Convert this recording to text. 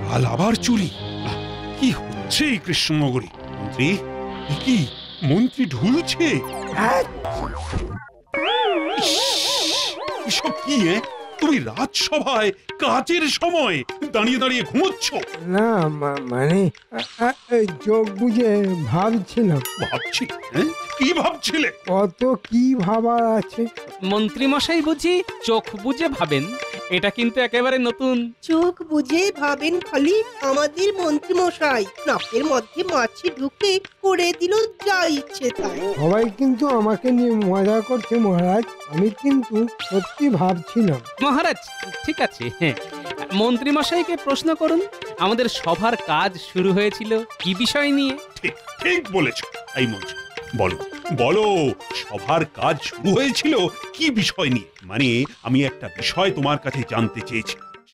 কাল আবার চুরি। কি হচ্ছে এই কৃষ্ণনগরে? মন্ত্রী, এ কি মন্ত্রী ঢুলছে? এসব কি? তুমি রাজসভায় কাজের সময় দাঁড়িয়ে দাঁড়িয়ে ঘুমোচ্ছ? না মানে চোখ বুঝে ভাবছিলাম। ভাবছি? কি ভাবছিলে? কত কি ভাবার আছে। মন্ত্রী মশাই বুঝি চোখ বুজে ভাবেন? এটা কিন্তু একেবারে নতুন। চোখ বুঝে ভাবেন খালি আমাদের মন্ত্রী মশাই, নাকের মধ্যে মাছি ঢুকে করে দিল যা ইচ্ছে তাই। সবাই কিন্তু আমাকে নিয়ে মজা করছে মহারাজ, আমি কিন্তু সত্যি ভাবছিলাম। মহারাজ ঠিক আছে, হ্যাঁ, মন্ত্রী মশাইকে প্রশ্ন করুন। আমাদের সভার কাজ শুরু হয়েছিল কি বিষয় নিয়ে? ঠিক ঠিক বলেছ। এই মন্ত্রী, বলো বলো, সভার কাজ শুরু হয়েছিল কি বিষয় নিয়ে? মানে আমি একটা বিষয় তোমার কাছে জানতে চেয়েছি।